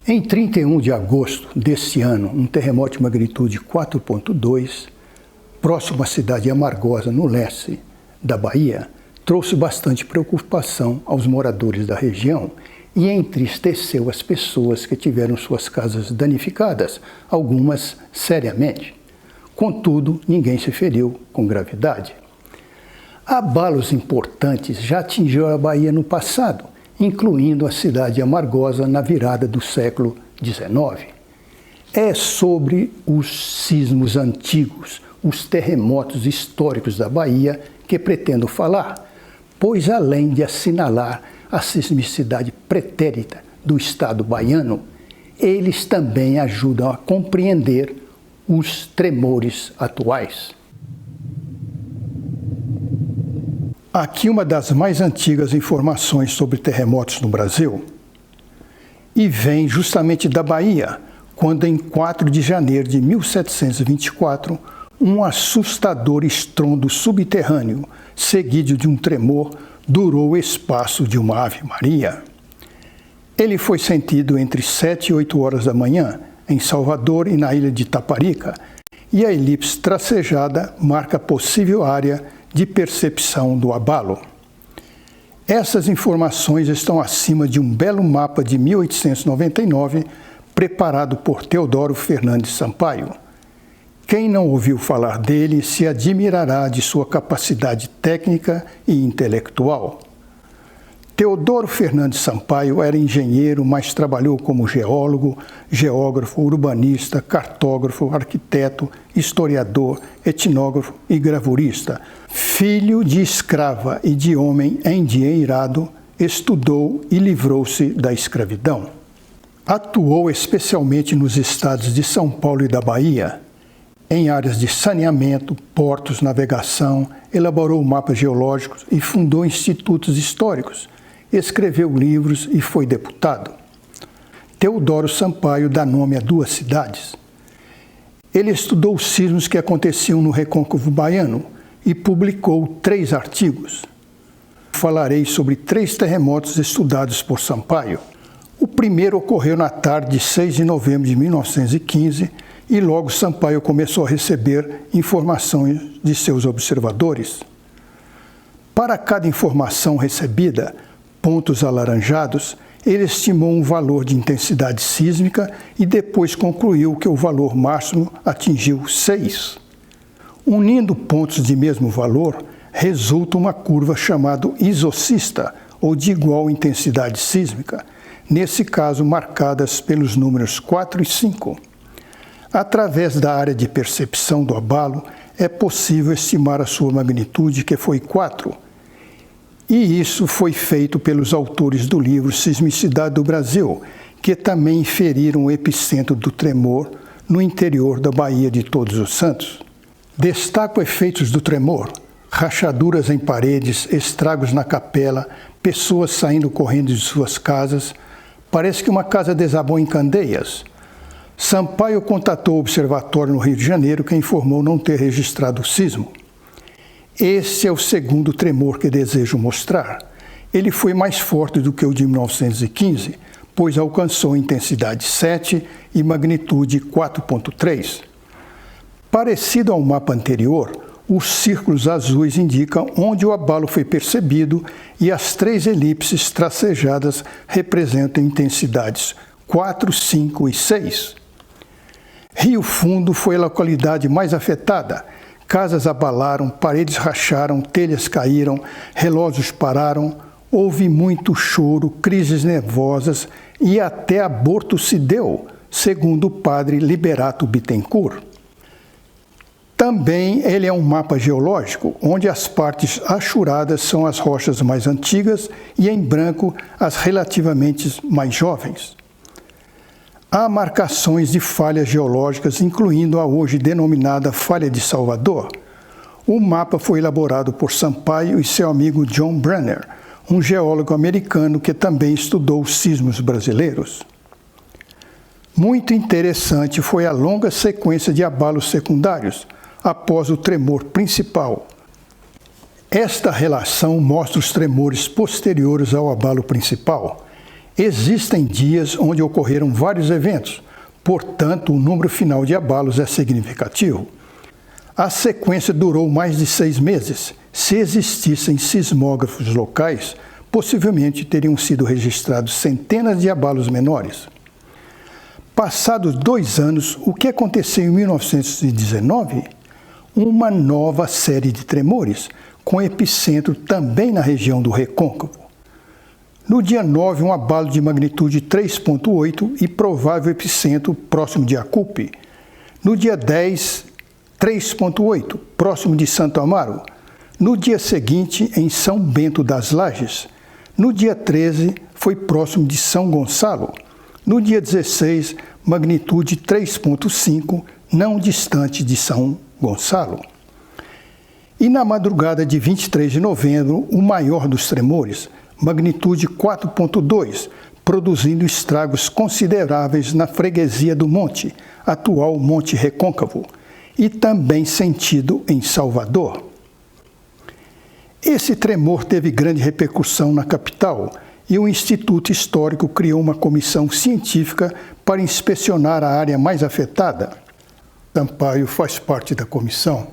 Em 31 de agosto deste ano, um terremoto de magnitude 4,2, próximo à cidade de Amargosa, no leste da Bahia, trouxe bastante preocupação aos moradores da região e entristeceu as pessoas que tiveram suas casas danificadas, algumas seriamente. Contudo, ninguém se feriu com gravidade. Abalos importantes já atingiram a Bahia no passado, incluindo a cidade de Amargosa na virada do século XIX. É sobre os sismos antigos, os terremotos históricos da Bahia que pretendo falar, pois além de assinalar a sismicidade pretérita do Estado baiano, eles também ajudam a compreender os tremores atuais. Aqui uma das mais antigas informações sobre terremotos no Brasil, e vem justamente da Bahia, quando em 4 de janeiro de 1724, um assustador estrondo subterrâneo, seguido de um tremor, durou o espaço de uma ave-maria. Ele foi sentido entre 7 e 8 horas da manhã, em Salvador e na ilha de Taparica, e a elipse tracejada marca a possível área de percepção do abalo. Essas informações estão acima de um belo mapa de 1899, preparado por Teodoro Fernandes Sampaio. Quem não ouviu falar dele se admirará de sua capacidade técnica e intelectual. Teodoro Fernandes Sampaio era engenheiro, mas trabalhou como geólogo, geógrafo, urbanista, cartógrafo, arquiteto, historiador, etnógrafo e gravurista. Filho de escrava e de homem endinheirado, estudou e livrou-se da escravidão. Atuou especialmente nos estados de São Paulo e da Bahia, em áreas de saneamento, portos, navegação, elaborou mapas geológicos e fundou institutos históricos. Escreveu livros e foi deputado. Teodoro Sampaio dá nome a 2 cidades. Ele estudou os sismos que aconteciam no Recôncavo Baiano e publicou 3 artigos. Falarei sobre 3 terremotos estudados por Sampaio. O primeiro ocorreu na tarde de 6 de novembro de 1915 e logo Sampaio começou a receber informações de seus observadores. Para cada informação recebida, pontos alaranjados, ele estimou um valor de intensidade sísmica e depois concluiu que o valor máximo atingiu 6. Unindo pontos de mesmo valor, resulta uma curva chamada isocista, ou de igual intensidade sísmica, nesse caso marcadas pelos números 4 e 5. Através da área de percepção do abalo, é possível estimar a sua magnitude, que foi 4. E isso foi feito pelos autores do livro Sismicidade do Brasil, que também inferiram o epicentro do tremor no interior da Baía de Todos os Santos. Destaco efeitos do tremor: rachaduras em paredes, estragos na capela, pessoas saindo correndo de suas casas. Parece que uma casa desabou em Candeias. Sampaio contatou o observatório no Rio de Janeiro, que informou não ter registrado o sismo. Esse é o segundo tremor que desejo mostrar. Ele foi mais forte do que o de 1915, pois alcançou intensidade 7 e magnitude 4,3. Parecido ao mapa anterior, os círculos azuis indicam onde o abalo foi percebido e as 3 elipses tracejadas representam intensidades 4, 5 e 6. Rio Fundo foi a localidade mais afetada. Casas abalaram, paredes racharam, telhas caíram, relógios pararam, houve muito choro, crises nervosas e até aborto se deu, segundo o padre Liberato Bittencourt. Também ele é um mapa geológico, onde as partes achuradas são as rochas mais antigas e em branco as relativamente mais jovens. Há marcações de falhas geológicas, incluindo a hoje denominada Falha de Salvador. O mapa foi elaborado por Sampaio e seu amigo John Brenner, um geólogo americano que também estudou os sismos brasileiros. Muito interessante foi a longa sequência de abalos secundários, após o tremor principal. Esta relação mostra os tremores posteriores ao abalo principal. Existem dias onde ocorreram vários eventos, portanto, o número final de abalos é significativo. A sequência durou mais de 6 meses. Se existissem sismógrafos locais, possivelmente teriam sido registrados centenas de abalos menores. Passados 2 anos, o que aconteceu em 1919? Uma nova série de tremores, com epicentro também na região do Recôncavo. No dia 9, um abalo de magnitude 3,8 e provável epicentro próximo de Acupe. No dia 10, 3,8, próximo de Santo Amaro. No dia seguinte, em São Bento das Lages. No dia 13, foi próximo de São Gonçalo. No dia 16, magnitude 3,5, não distante de São Gonçalo. E na madrugada de 23 de novembro, o maior dos tremores, magnitude 4,2, produzindo estragos consideráveis na freguesia do Monte, atual Monte Recôncavo, e também sentido em Salvador. Esse tremor teve grande repercussão na capital e o Instituto Histórico criou uma comissão científica para inspecionar a área mais afetada. Sampaio faz parte da comissão.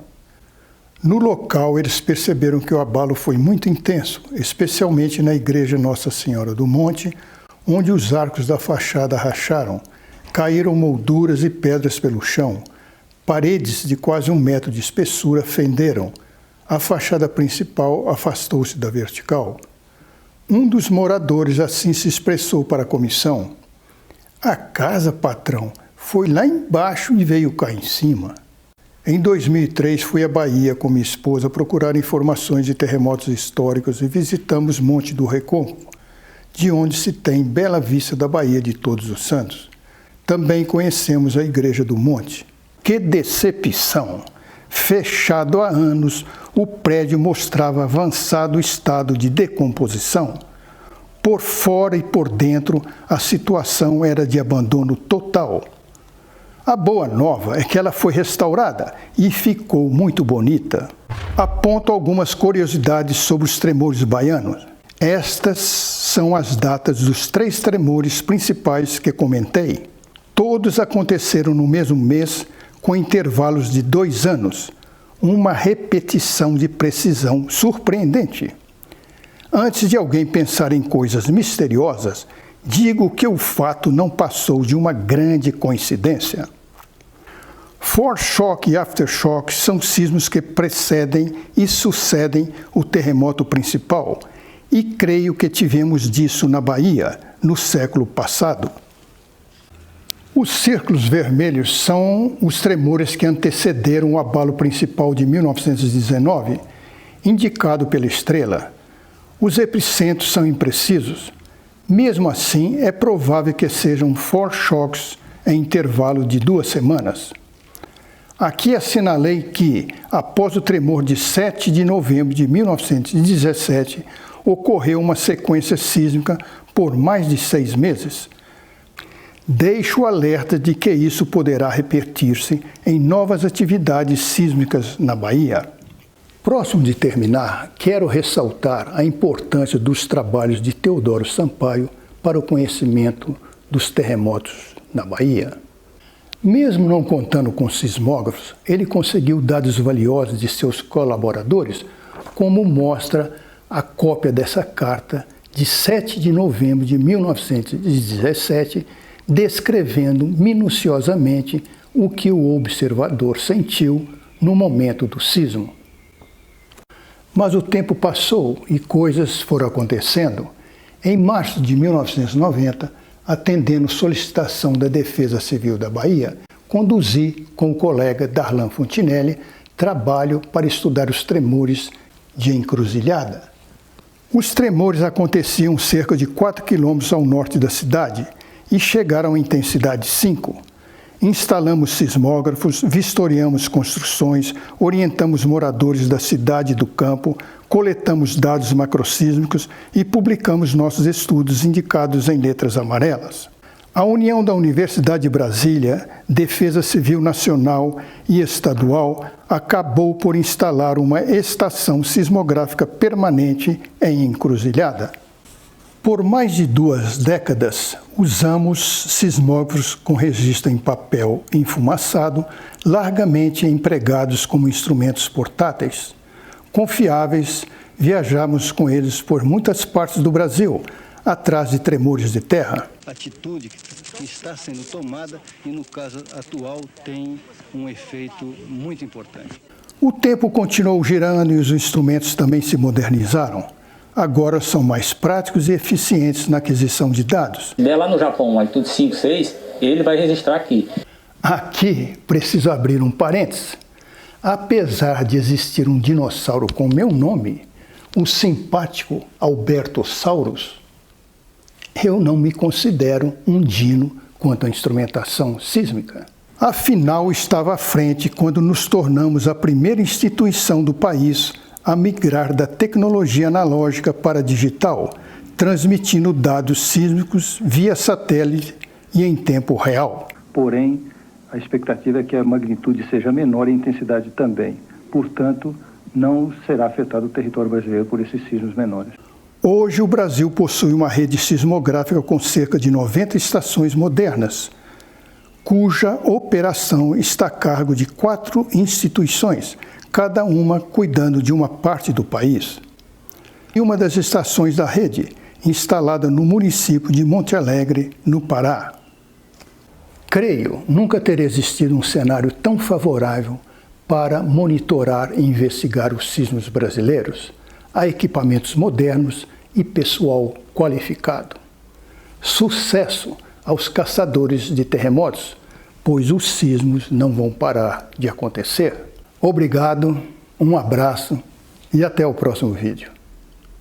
No local, eles perceberam que o abalo foi muito intenso, especialmente na igreja Nossa Senhora do Monte, onde os arcos da fachada racharam, caíram molduras e pedras pelo chão, paredes de quase 1 metro de espessura fenderam, a fachada principal afastou-se da vertical. Um dos moradores assim se expressou para a comissão: "A casa, patrão, foi lá embaixo e veio cá em cima." Em 2003, fui à Bahia com minha esposa procurar informações de terremotos históricos e visitamos Monte do Recôncavo, de onde se tem bela vista da Baía de Todos os Santos. Também conhecemos a Igreja do Monte. Que decepção! Fechado há anos, o prédio mostrava avançado estado de decomposição. Por fora e por dentro, a situação era de abandono total. A boa nova é que ela foi restaurada e ficou muito bonita. Aponto algumas curiosidades sobre os tremores baianos. Estas são as datas dos 3 tremores principais que comentei. Todos aconteceram no mesmo mês, com intervalos de 2 anos. Uma repetição de precisão surpreendente. Antes de alguém pensar em coisas misteriosas, digo que o fato não passou de uma grande coincidência. Foreshock e aftershock são sismos que precedem e sucedem o terremoto principal, e creio que tivemos disso na Bahia no século passado. Os círculos vermelhos são os tremores que antecederam o abalo principal de 1919, indicado pela estrela. Os epicentros são imprecisos. Mesmo assim, é provável que sejam foreshocks em intervalo de 2 semanas. Aqui assinalei que, após o tremor de 7 de novembro de 1917, ocorreu uma sequência sísmica por mais de 6 meses. Deixo o alerta de que isso poderá repetir-se em novas atividades sísmicas na Bahia. Próximo de terminar, quero ressaltar a importância dos trabalhos de Teodoro Sampaio para o conhecimento dos terremotos na Bahia. Mesmo não contando com sismógrafos, ele conseguiu dados valiosos de seus colaboradores, como mostra a cópia dessa carta de 7 de novembro de 1917, descrevendo minuciosamente o que o observador sentiu no momento do sismo. Mas o tempo passou e coisas foram acontecendo. Em março de 1990, atendendo solicitação da Defesa Civil da Bahia, conduzi com o colega Darlan Fontinelli trabalho para estudar os tremores de Encruzilhada. Os tremores aconteciam cerca de 4 quilômetros ao norte da cidade e chegaram à intensidade 5. Instalamos sismógrafos, vistoriamos construções, orientamos moradores da cidade e do campo, coletamos dados macrosísmicos e publicamos nossos estudos indicados em letras amarelas. A união da Universidade de Brasília, Defesa Civil Nacional e Estadual acabou por instalar uma estação sismográfica permanente em Encruzilhada. Por mais de 2 décadas, usamos sismógrafos com registro em papel enfumaçado, largamente empregados como instrumentos portáteis. Confiáveis, viajamos com eles por muitas partes do Brasil, atrás de tremores de terra. Atitude que está sendo tomada e, no caso atual, tem um efeito muito importante. O tempo continuou girando e os instrumentos também se modernizaram. Agora são mais práticos e eficientes na aquisição de dados. Se der lá no Japão uma altitude 5, 6, ele vai registrar aqui. Aqui preciso abrir um parênteses. Apesar de existir um dinossauro com meu nome, o simpático Albertosaurus, eu não me considero um dino quanto à instrumentação sísmica. Afinal, estava à frente quando nos tornamos a primeira instituição do país a migrar da tecnologia analógica para a digital, transmitindo dados sísmicos via satélite e em tempo real. Porém, a expectativa é que a magnitude seja menor e a intensidade também. Portanto, não será afetado o território brasileiro por esses sismos menores. Hoje, o Brasil possui uma rede sismográfica com cerca de 90 estações modernas, cuja operação está a cargo de 4 instituições, cada uma cuidando de uma parte do país. E uma das estações da rede, instalada no município de Monte Alegre, no Pará. Creio nunca ter existido um cenário tão favorável para monitorar e investigar os sismos brasileiros. Há equipamentos modernos e pessoal qualificado. Sucesso aos caçadores de terremotos, pois os sismos não vão parar de acontecer. Obrigado, um abraço e até o próximo vídeo.